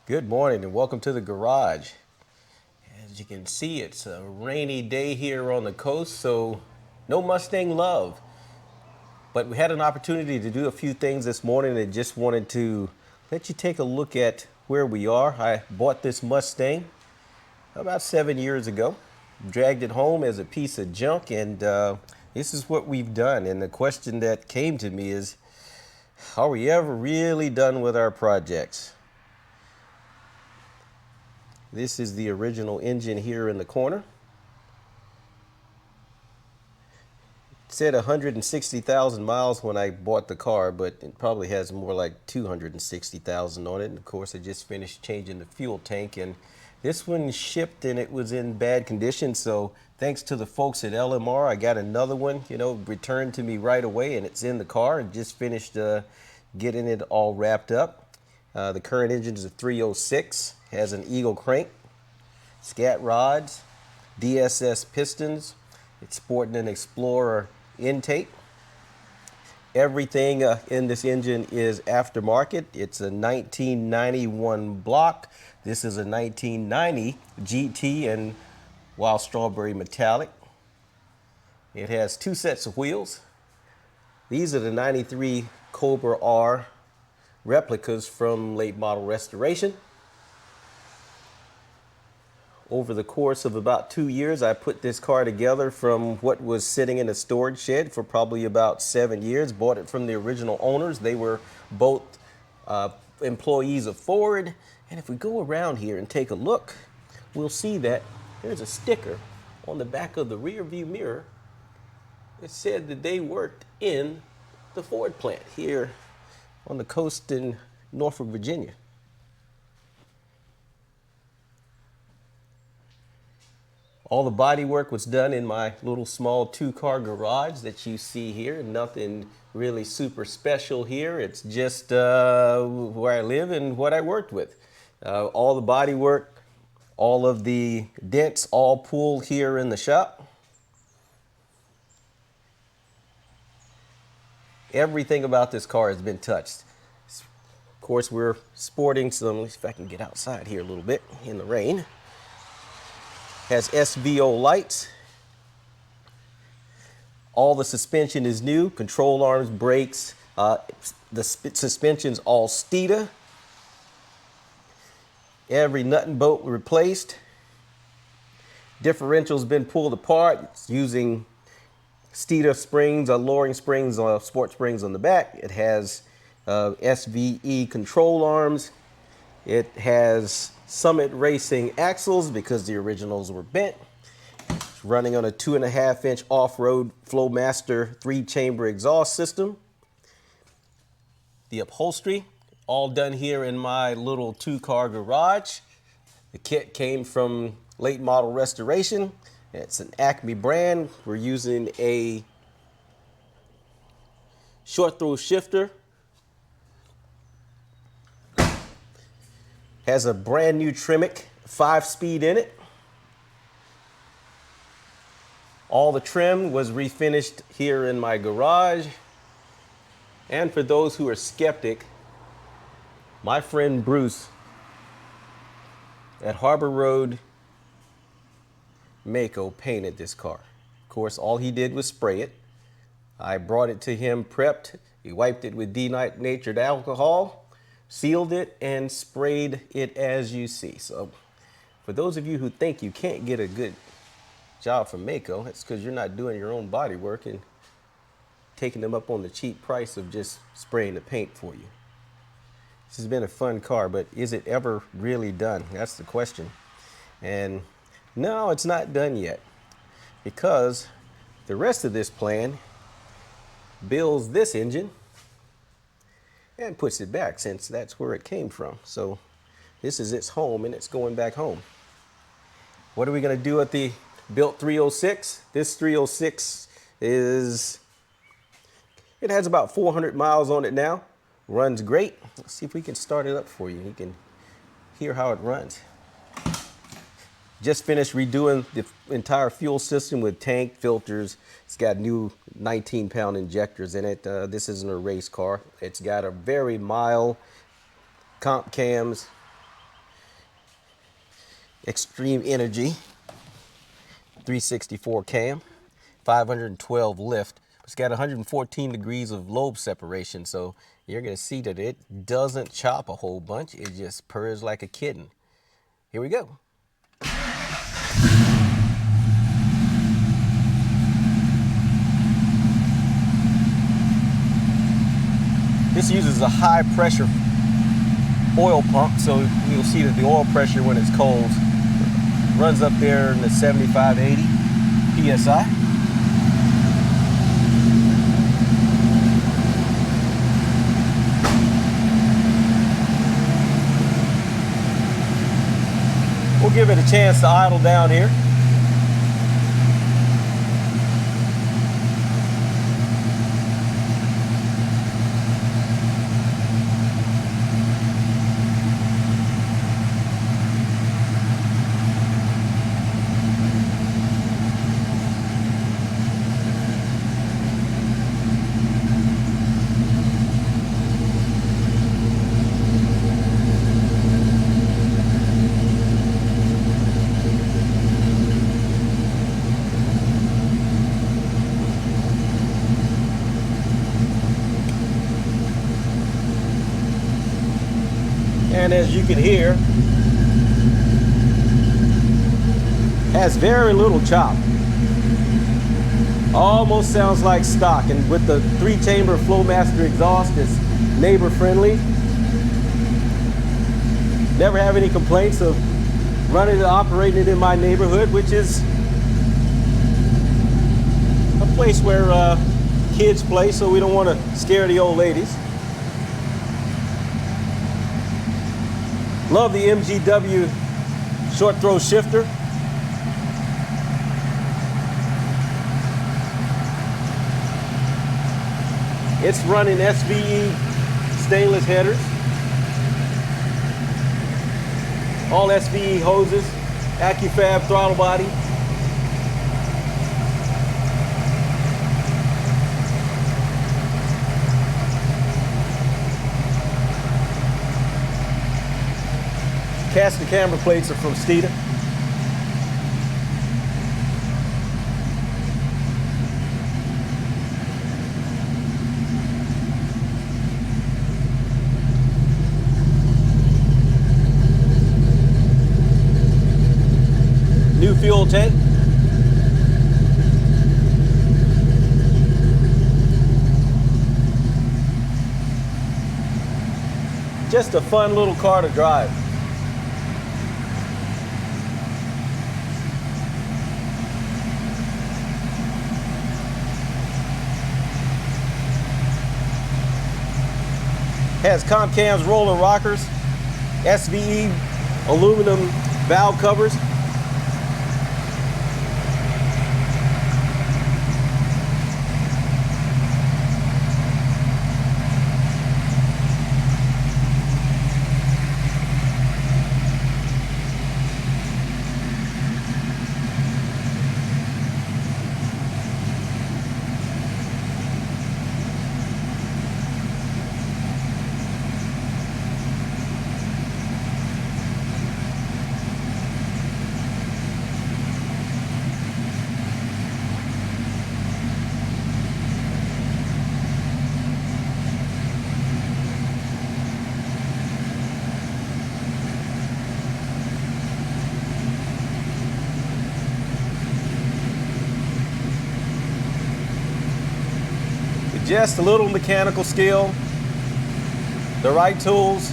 Good morning and welcome to the garage. As you can see, it's a rainy day here on the coast, so no Mustang love. But we had an opportunity to do a few things this morning and just wanted to let you take a look at where we are. I bought this Mustang about 7 years ago, dragged it home as a piece of junk, and this is what we've done. And the question that came to me is, are we ever really done with our projects? This is the original engine here in the corner. It said 160,000 miles when I bought the car, but it probably has more like 260,000 on it. And of course, I just finished changing the fuel tank, and this one shipped and it was in bad condition. So thanks to the folks at LMR, I got another one, returned to me right away, and it's in the car and just finished getting it all wrapped up. The current engine is a 306, has an Eagle crank, scat rods, DSS pistons. It's sporting an Explorer intake. Everything in this engine is aftermarket. It's a 1991 block. This is a 1990 GT and Wild Strawberry Metallic. It has two sets of wheels. These are the 93 Cobra R replicas from late model restoration. Over the course of about 2 years, I put this car together from what was sitting in a storage shed for probably about 7 years. Bought it from the original owners. They were both employees of Ford. And if we go around here and take a look, we'll see that there's a sticker on the back of the rear view mirror. It said that they worked in the Ford plant here on the coast in Norfolk, Virginia. All the body work was done in my little small two-car garage that you see here. Nothing really super special here. It's just where I live and what I worked with. All the body work, all of the dents, all pulled here in the shop. Everything about this car has been touched. Of course, we're sporting some, let's see if I can get outside here a little bit in the rain. Has SVO lights. All the suspension is new. Control arms, brakes. The suspension's all Steeda. Every nut and bolt replaced. Differential's been pulled apart. It's using Steeda springs, lowering springs, sport springs on the back. It has SVE control arms. It has Summit Racing axles because the originals were bent. It's running on a 2.5-inch off-road Flowmaster 3-chamber exhaust system. The upholstery, all done here in my little two-car garage. The kit came from late model restoration. It's an Acme brand. We're using a short throw shifter. Has a brand new Tremec 5-speed in it. All the trim was refinished here in my garage. And for those who are skeptic, my friend Bruce at Harbor Road Mako painted this car. Of course, all he did was spray it. I brought it to him prepped. He wiped it with denatured alcohol, sealed it, and sprayed it as you see. So for those of you who think you can't get a good job from Mako, it's because you're not doing your own body work and taking them up on the cheap price of just spraying the paint for you. This has been a fun car, but is it ever really done? That's the question. And no, it's not done yet, because the rest of this plan builds this engine and puts it back, since that's where it came from. So this is its home and it's going back home. What are we going to do at the built 306? This 306 it has about 400 miles on it now. Runs great. Let's see if we can start it up for you. You can hear how it runs. Just finished redoing the entire fuel system with tank, filters. It's got new 19-pound injectors in it. This isn't a race car. It's got a very mild comp cams. Extreme Energy 364 cam, 512 lift. It's got 114 degrees of lobe separation, so you're going to see that it doesn't chop a whole bunch. It just purrs like a kitten. Here we go. This uses a high pressure oil pump, so you'll see that the oil pressure when it's cold runs up there in the 75, 80 PSI. We'll give it a chance to idle down here. And as you can hear, has very little chop. Almost sounds like stock, and with the 3-chamber Flowmaster exhaust, it's neighbor friendly. Never have any complaints of running and operating it in my neighborhood, which is a place where kids play, so we don't want to scare the old ladies. Love the MGW short throw shifter. It's running SVE stainless headers. All SVE hoses, AccuFab throttle body. Caster camber plates are from Steeda. New fuel tank. Just a fun little car to drive. Has comp cams, roller rockers, SVE aluminum valve covers. Just a little mechanical skill, the right tools,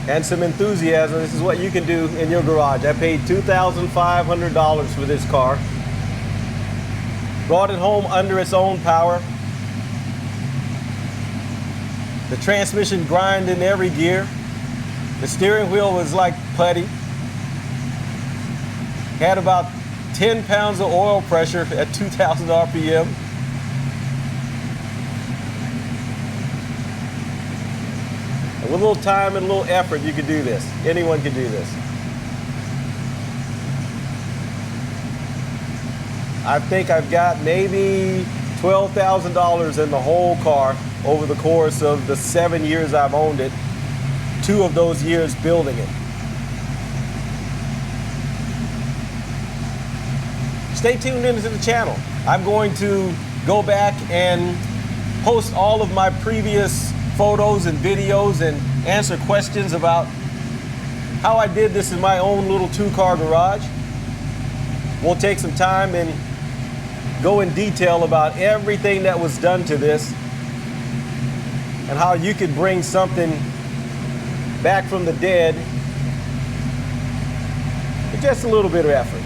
and some enthusiasm. This is what you can do in your garage. I paid $2,500 for this car. Brought it home under its own power. The transmission grind in every gear. The steering wheel was like putty. Had about 10 pounds of oil pressure at 2,000 RPM. With a little time and a little effort, you can do this. Anyone can do this. I think I've got maybe $12,000 in the whole car over the course of the 7 years I've owned it, 2 of those years building it. stay tuned into the channel. I'm going to go back and post all of my previous photos and videos and answer questions about how I did this in my own little 2-car garage. We'll take some time and go in detail about everything that was done to this and how you could bring something back from the dead with just a little bit of effort.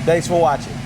Thanks for watching.